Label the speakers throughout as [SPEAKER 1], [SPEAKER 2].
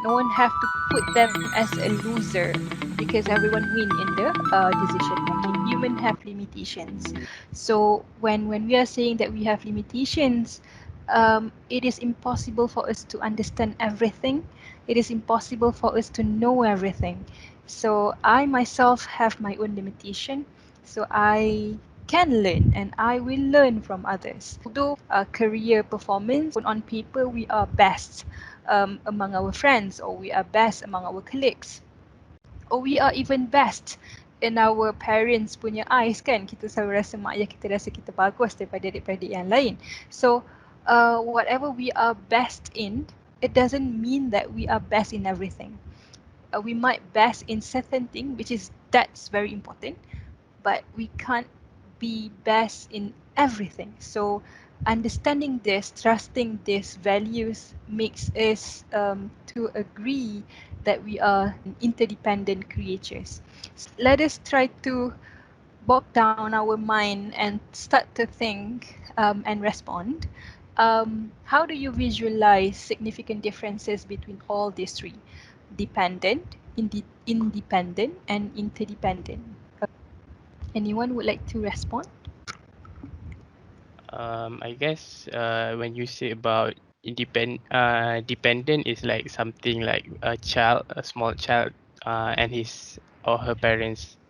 [SPEAKER 1] No one have to put them as a loser because everyone win in the decision making. Human have limitations. So when we are saying that we have limitations, it is impossible for us to understand everything. It is impossible for us to know everything. So I myself have my own limitation. So I can learn and I will learn from others. Although career performance on paper we are best among our friends, or we are best among our colleagues, or we are even best in our parents punya eyes kan. Kita selalu rasa mak ayah kita rasa kita bagus daripada adik-adik yang lain. So whatever we are best in, it doesn't mean that we are best in everything. We might best in certain thing, which is that's very important, but we can't be best in everything. So understanding this, trusting these values makes us to agree that we are interdependent creatures. Let us try to bog down our mind and start to think and respond. How do you visualize significant differences between all these three? Dependent, independent, and interdependent. Anyone would like to respond?
[SPEAKER 2] I guess when you say about dependent is like something like a child, a small child, and his or her parents.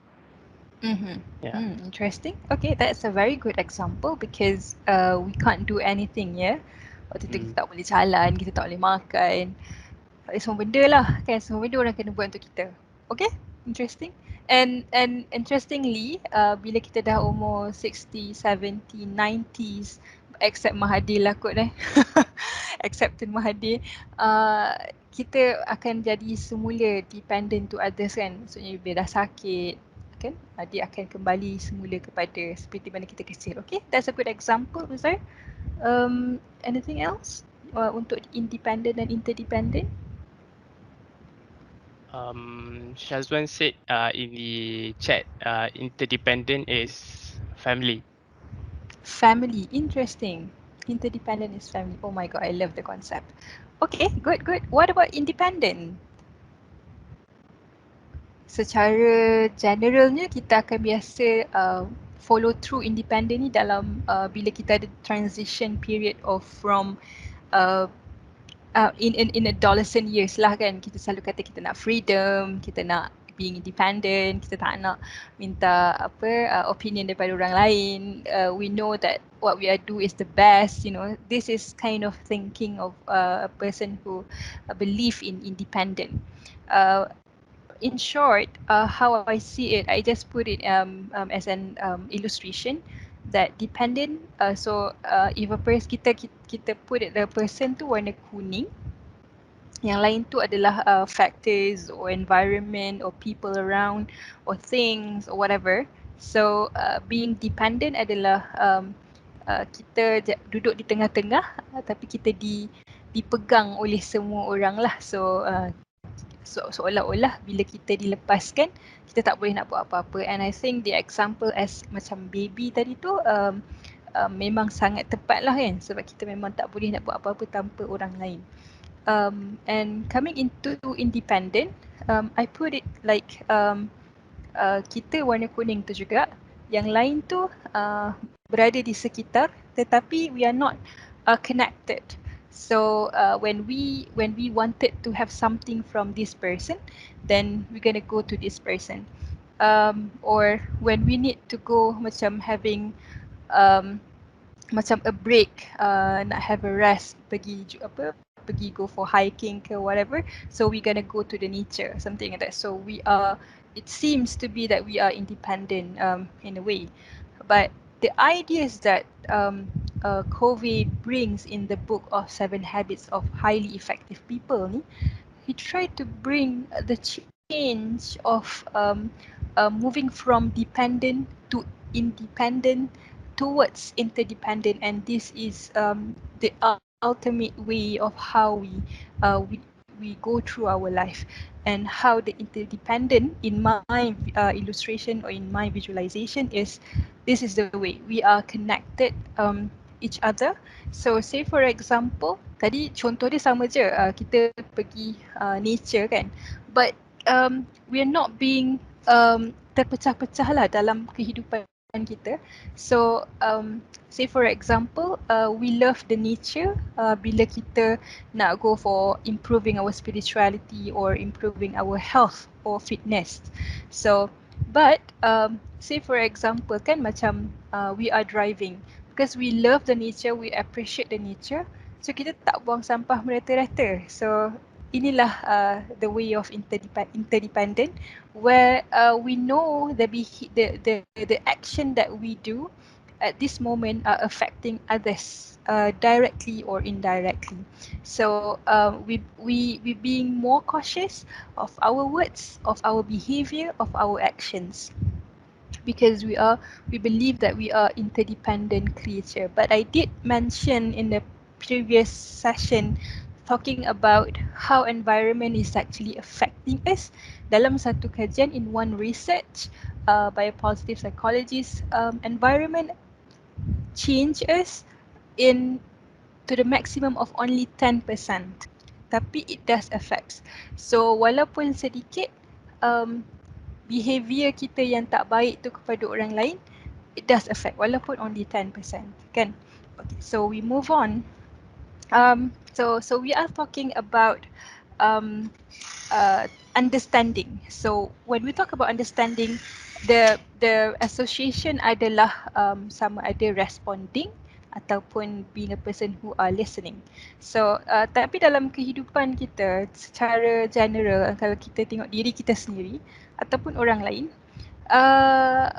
[SPEAKER 1] Mm-hmm.
[SPEAKER 2] Yeah.
[SPEAKER 1] Interesting. Okay, that's a very good example because we can't do anything, ya. Waktu tu kita
[SPEAKER 2] Mm.
[SPEAKER 1] tak boleh jalan, kita tak boleh makan. Semua benda lah kan, semua benda orang kena buat untuk kita. Okay, interesting. And interestingly, bila kita dah umur 60, 70, 90s, except Mahathir lah kot except Tun Mahathir, kita akan jadi semula dependent to others kan. Maksudnya bila dah sakit kan, dia akan kembali semula kepada seperti mana kita kecil. Okay, that's a good example, Uzai. Anything else untuk independent dan interdependent?
[SPEAKER 2] Shazwan said in the chat, interdependent is family.
[SPEAKER 1] Family, interesting. Interdependent is family. Oh my god, I love the concept. Okay, good, good. What about independent? Secara generalnya kita akan biasa follow through independent ni dalam bila kita ada transition period of from uh, in adolescent years lah kan. Kita selalu kata kita nak freedom, kita nak being independent, kita tak nak minta opinion daripada orang lain. We know that what we are do is the best, you know. This is kind of thinking of a person who believe in independent. Uh, in short, how I see it, I just put it as an illustration that dependent. If a person kita put it the person tu warna kuning, yang lain tu adalah factors or environment or people around or things or whatever. So being dependent adalah kita duduk di tengah-tengah tapi kita dipegang oleh semua orang lah. So seolah-olah bila kita dilepaskan, kita tak boleh nak buat apa-apa. And I think the example as macam baby tadi tu memang sangat tepat lah kan, sebab kita memang tak boleh nak buat apa-apa tanpa orang lain. And coming into independent, I put it like kita warna kuning tu juga, yang lain tu berada di sekitar tetapi we are not connected. So when we wanted to have something from this person, then we're gonna go to this person. Or when we need to go macam having macam a break, nak have a rest, pergi go for hiking ke whatever, so we gonna go to the nature, something like that. So we are, it seems to be that we are independent in a way, but the idea is that Covey brings in the book of 7 Habits of Highly Effective People ni, he tried to bring the change of moving from dependent to independent towards interdependent, and this is the ultimate way of how we go through our life, and how the interdependent in my illustration or in my visualization is, this is the way we are connected each other. So say for example, Tadi contoh dia sama je, kita pergi nature kan, but we are not being terpecah-pecah lah dalam kehidupan kita. So say for example, we love the nature bila kita nak go for improving our spirituality or improving our health or fitness. So but say for example kan macam we are driving because we love the nature, we appreciate the nature. So kita tak buang sampah merata-rata. So inilah the way of interdependent, where we know the action that we do at this moment are affecting others directly or indirectly. So we being more cautious of our words, of our behavior, of our actions, because we believe that we are interdependent creature. But I did mention in the previous session talking about how environment is actually affecting us. Dalam satu kajian in one research by a positive psychologist, environment change us in to the maximum of only 10%, tapi it does affects. So walaupun sedikit behavior kita yang tak baik tu kepada orang lain, it does affect walaupun only 10%, kan? Okay, so we move on. So we are talking about um, understanding. So when we talk about understanding, the association adalah sama ada responding ataupun being a person who are listening. So tapi dalam kehidupan kita secara general, kalau kita tengok diri kita sendiri ataupun orang lain, uh,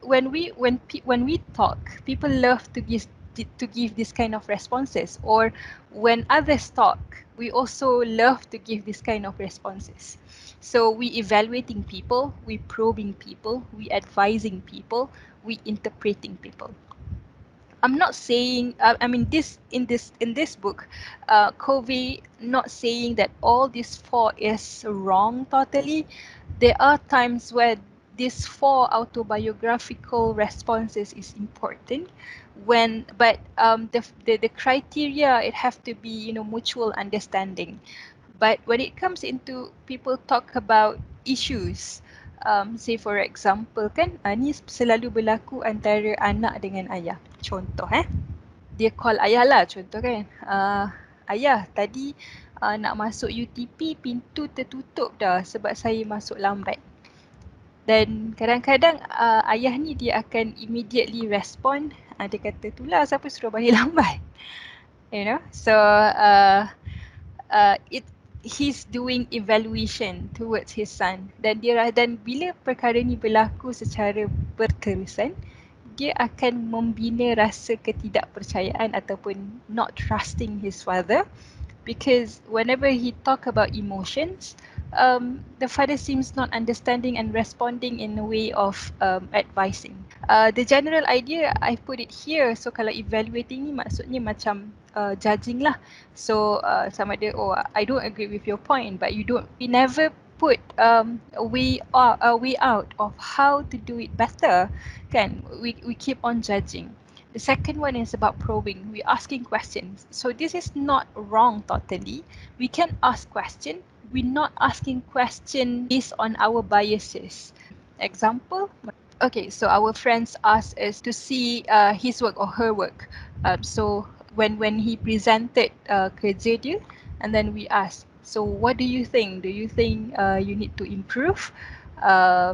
[SPEAKER 1] when we talk, people love to give this kind of responses, or when others talk, we also love to give this kind of responses. So we evaluating people, we probing people, we advising people, we interpreting people. I'm not saying, I mean, in this book, Covey not saying that all these four is wrong totally. There are times where these four autobiographical responses is important, but the criteria, it have to be, mutual understanding. But when it comes into people talk about issues, say for example kan, ni selalu berlaku antara anak dengan ayah. Contoh dia call ayah lah, contoh kan. Ayah, tadi nak masuk UTP, pintu tertutup dah sebab saya masuk lambat. Dan kadang-kadang ayah ni dia akan immediately respond, dia kata, itulah siapa suruh balik lambat. So it he's doing evaluation towards his son, dan bila perkara ni berlaku secara berterusan, dia akan membina rasa ketidakpercayaan ataupun not trusting his father, because whenever he talk about emotions, the father seems not understanding and responding in a way of advising. The general idea I put it here. So kalau evaluating ni maksudnya macam judging lah. So sama ada, oh I don't agree with your point, but we never put a way out of how to do it better, kan? We keep on judging. The second one is about probing. We're asking questions. So this is not wrong totally. We can ask questions. We're not asking questions based on our biases. Example, okay, so our friends asked us to see his work or her work. So when he presented kerja dia, and then we asked, so what do you think? Do you think you need to improve?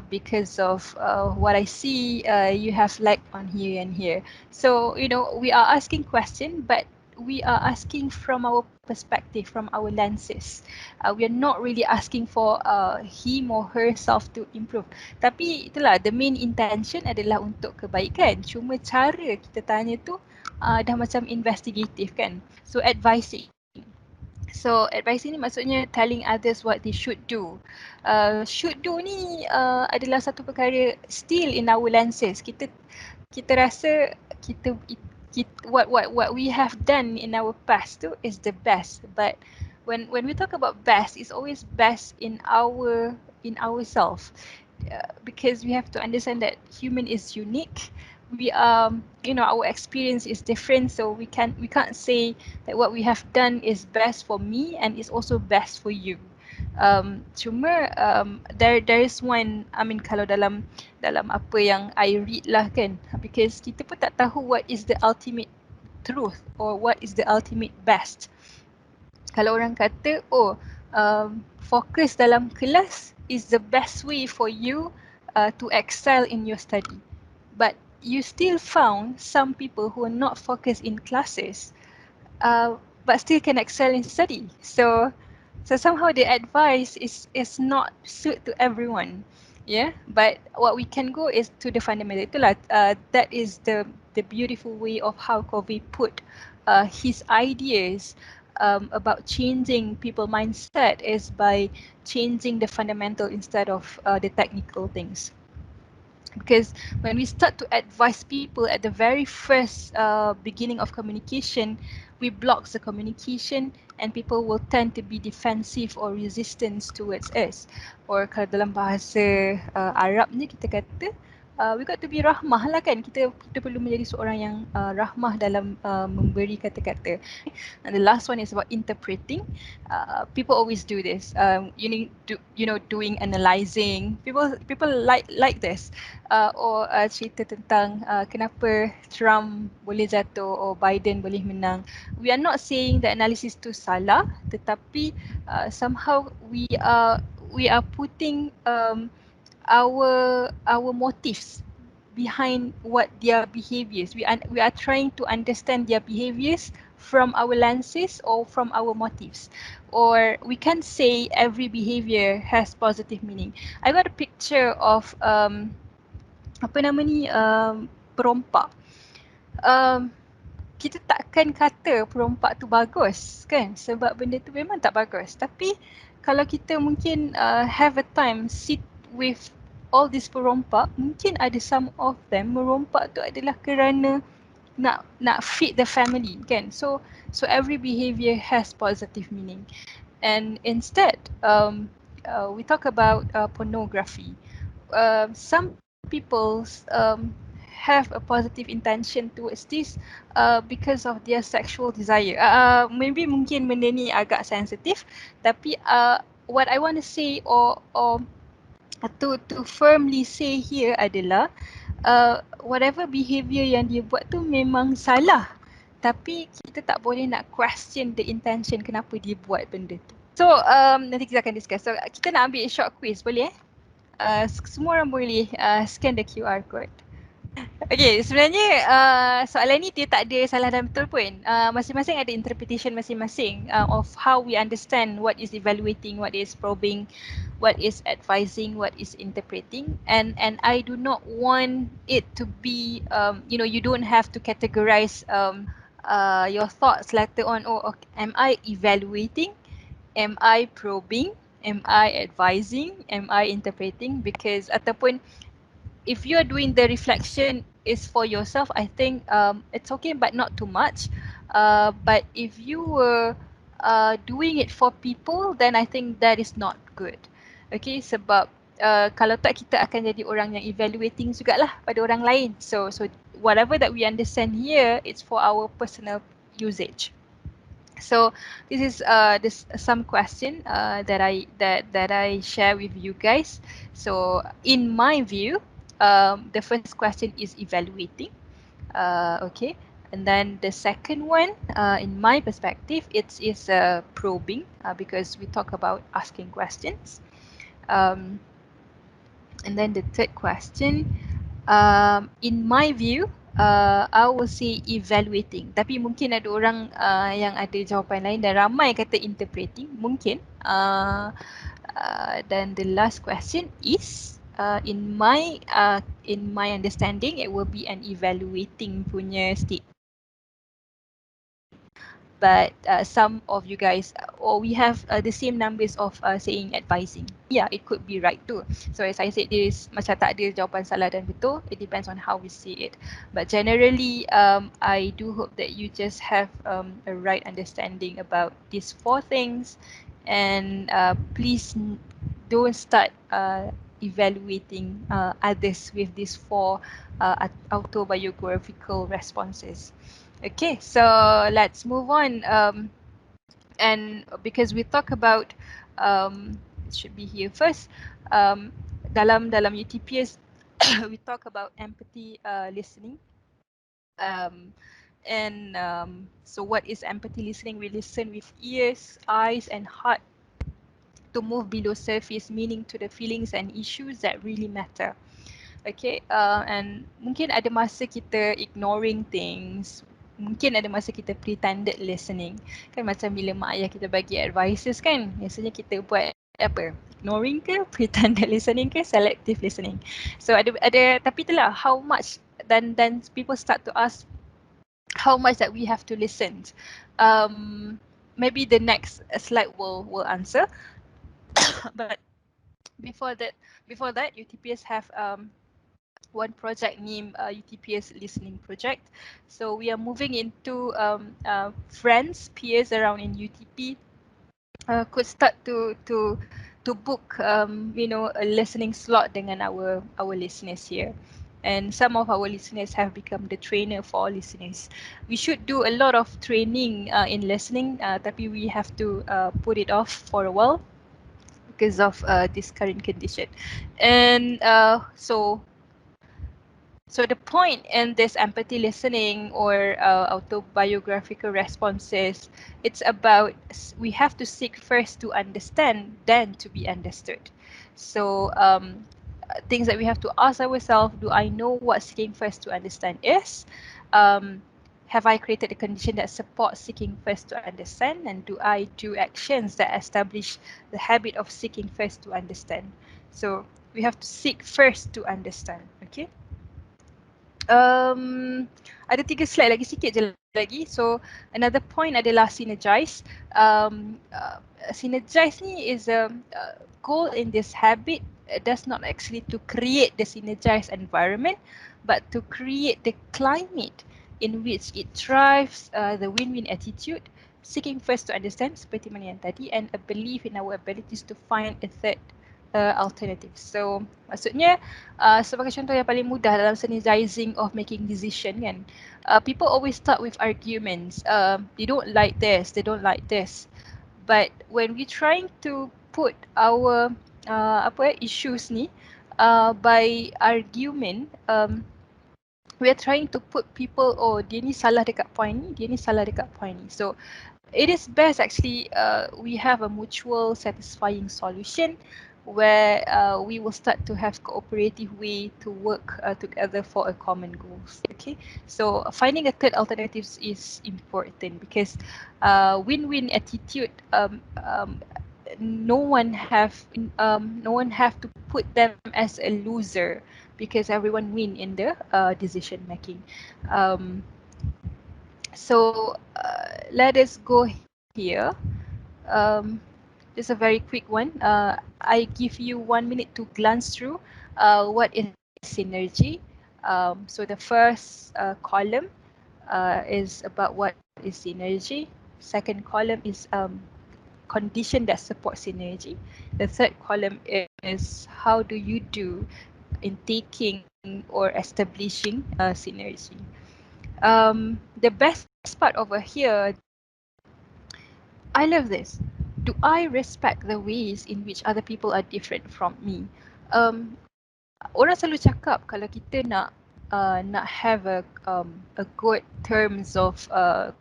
[SPEAKER 1] Because of what I see, you have lacked on here and here. So we are asking question, but we are asking from our perspective, from our lenses. We are not really asking for him or herself to improve. Tapi itulah, the main intention adalah untuk kebaikan. Cuma cara kita tanya tu dah macam investigative kan. So advising. So advising ni maksudnya telling others what they should do. Should do ni adalah satu perkara still in our lenses. Kita rasa what we have done in our past tu is the best. But when we talk about best, it's always best in ourselves. Because we have to understand that human is unique. we our experience is different, so we can't say that what we have done is best for me and is also best for you. Cuma there is one, I mean, kalau dalam apa yang I read lah kan, because kita pun tak tahu what is the ultimate truth or what is the ultimate best. Kalau orang kata, oh, fokus dalam kelas is the best way for you to excel in your study. But you still found some people who are not focused in classes, but still can excel in study. So somehow the advice is not suit to everyone. Yeah, but what we can go is to the fundamental. Itulah, that is the beautiful way of how Covey put his ideas about changing people mindset is by changing the fundamental instead of the technical things. Because when we start to advise people at the very first beginning of communication, we block the communication and people will tend to be defensive or resistance towards us. Or kalau dalam bahasa Arab ni kita kata, we got to be rahmah lah kan. Kita perlu menjadi seorang yang rahmah dalam memberi kata-kata. And the last one is about interpreting. People always do this. You need to, doing analyzing. People like this. Or cerita tentang kenapa Trump boleh jatuh or Biden boleh menang. We are not saying the analysis tu salah, tetapi somehow we are putting our motives behind what their behaviors. We are trying to understand their behaviors from our lenses or from our motives. Or we can't say every behavior has positive meaning. I got a picture of apa nama ni, perompak. Um, kita takkan kata perompak tu bagus kan, sebab benda tu memang tak bagus. Tapi kalau kita mungkin have a time sit with all these perompak, mungkin ada some of them merompak tu adalah kerana nak feed the family kan. So every behavior has positive meaning. And instead we talk about pornography. Some people have a positive intention towards this because of their sexual desire. Maybe mungkin benda ni agak sensitif, tapi what I want to say or to firmly say here adalah whatever behavior yang dia buat tu memang salah, tapi kita tak boleh nak question the intention kenapa dia buat benda tu. So nanti kita akan discuss. So kita nak ambil short quiz, boleh eh? Semua orang boleh scan the QR code. Okay, sebenarnya soalan ni dia tak ada salah dan betul pun. Masing-masing ada interpretation masing-masing of how we understand what is evaluating, what is probing, what is advising, what is interpreting. And I do not want it to be, you don't have to categorize your thoughts later on. Oh, okay, am I evaluating? Am I probing? Am I advising? Am I interpreting? Because ataupun if you are doing the reflection is for yourself, I think it's okay, but not too much. But if you were doing it for people, then I think that is not good. Okay, sebab kalau tak kita akan jadi orang yang evaluating jugalah pada orang lain. So whatever that we understand here, it's for our personal usage. So this is some question that I share with you guys. So in my view, the first question is evaluating. Okay, and then the second one, in my perspective, it's probing because we talk about asking questions. And then the third question, in my view, I will say evaluating. Tapi mungkin ada orang yang ada jawapan lain dan ramai kata interpreting. Mungkin. Then the last question is, in my understanding, it will be an evaluating punya state. But some of you guys, or we have the same numbers of saying advising. Yeah, it could be right too. So as I said, there is macam tak ada jawapan salah dan betul. It depends on how we see it. But generally, I do hope that you just have a right understanding about these four things, and please don't start evaluating others with these four autobiographical responses. Okay, so let's move on. And because we talk about it should be here first, dalam UTPS we talk about empathy listening. um, and so what is empathy listening? We listen with ears, eyes and heart to move below surface meaning to the feelings and issues that really matter. Okay, and mungkin ada masa kita ignoring things, mungkin ada masa kita pretended listening. Kan macam bila mak ayah kita bagi advices kan, biasanya kita buat apa? Ignoring ke, pretended listening ke, selective listening. So ada tapi itulah how much, dan people start to ask how much that we have to listen. Maybe the next slide will answer. But before that, UTPS have one project named UTPS Listening Project. So we are moving into friends, peers around in UTP could start to book a listening slot dengan our listeners here. And some of our listeners have become the trainer for our listeners. We should do a lot of training in listening, tapi we have to put it off for a while because of this current condition. And so the point in this empathy listening or autobiographical responses, it's about we have to seek first to understand, then to be understood. So things that we have to ask ourselves: do I know what seeking first to understand is? Um, have I created a condition that supports seeking first to understand? And do I do actions that establish the habit of seeking first to understand? So we have to seek first to understand. Okay. Ada 3 slide lagi, sikit je lagi. So another point adalah synergize. Synergize ni is a goal in this habit does not actually to create the synergized environment, but to create the climate in which it drives the win-win attitude, seeking first to understand seperti mana yang tadi, and a belief in our abilities to find a third alternative. So maksudnya sebagai contoh yang paling mudah dalam synergizing of making decision kan, people always start with arguments. They don't like this, they don't like this. But when we trying to put our issues ni by argument, we are trying to put people, oh dia ni salah dekat point ni, dia ni salah dekat point ni. So it is best actually we have a mutual satisfying solution where we will start to have cooperative way to work together for a common goals. Okay, so finding a third alternatives is important because win-win attitude, no one have to put them as a loser because everyone win in the decision making. So let us go here. Just a very quick one. I give you 1 minute to glance through what is synergy. So the first column is about what is synergy. Second column is condition that support synergy. The third column is how do you do in taking or establishing synergy. The best part over here, I love this. Do I respect the ways in which other people are different from me? Orang selalu cakap kalau kita nak have a good terms of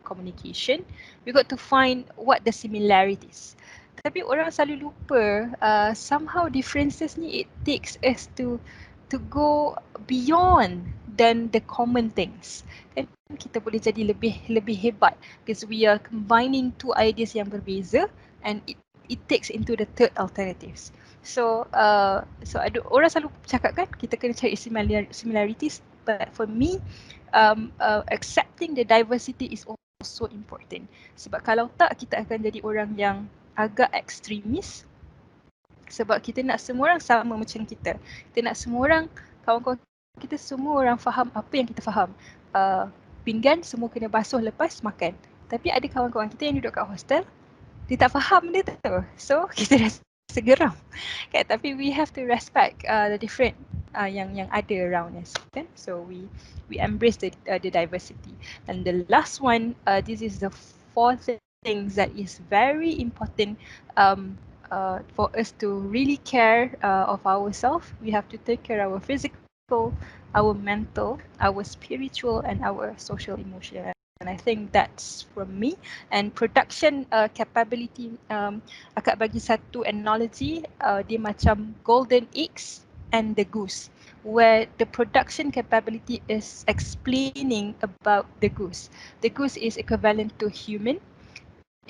[SPEAKER 1] communication, we got to find what the similarities. Tapi orang selalu lupa somehow differences ni it takes us to go beyond than the common things. Kan kita boleh jadi lebih hebat because we are combining two ideas yang berbeza and it takes into the third alternatives. So ada orang selalu cakap kan kita kena cari similarities, but for me accepting the diversity is also important. Sebab kalau tak kita akan jadi orang yang agak ekstremis sebab kita nak semua orang sama macam kita. Kita nak semua orang, kawan-kawan kita semua orang faham apa yang kita faham. Pinggan semua kena basuh lepas makan. Tapi ada kawan-kawan kita yang duduk kat hostel, dia tak faham benda tu. So kita dah rasa geram. Kan, tapi we have to respect the different yang ada around us kan. So we embrace the diversity. And the last one, this is the four things that is very important um, for us to really care of ourselves. We have to take care of our physical, our mental, our spiritual, and our social emotional. And I think that's from me. And production capability, akak bagi satu analogy, dia macam golden eggs and the goose, where the production capability is explaining about the goose. The goose is equivalent to human,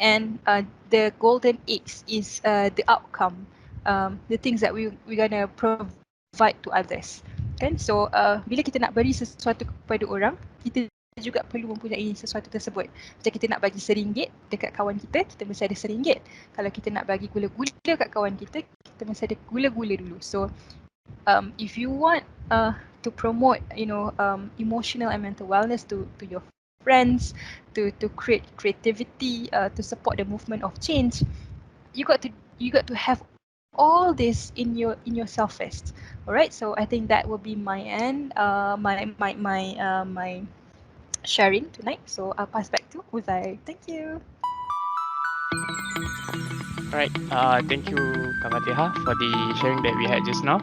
[SPEAKER 1] and the golden eggs is the outcome, the things that we're gonna provide to others. Kan? So bila kita nak beri sesuatu kepada orang, kita juga perlu mempunyai sesuatu tersebut. Macam kita nak bagi RM1 dekat kawan kita, kita mesti ada RM1. Kalau kita nak bagi gula-gula kat kawan kita, kita mesti ada gula-gula dulu. So if you want to promote, emotional and mental wellness to your friends, to create creativity, to support the movement of change, you got to have all this in yourself first. All right, so I think that will be my end, my sharing tonight. So I'll pass back to Uzai. Thank you.
[SPEAKER 2] Right. Thank you, Kak Fatiha, for the sharing that we had just now.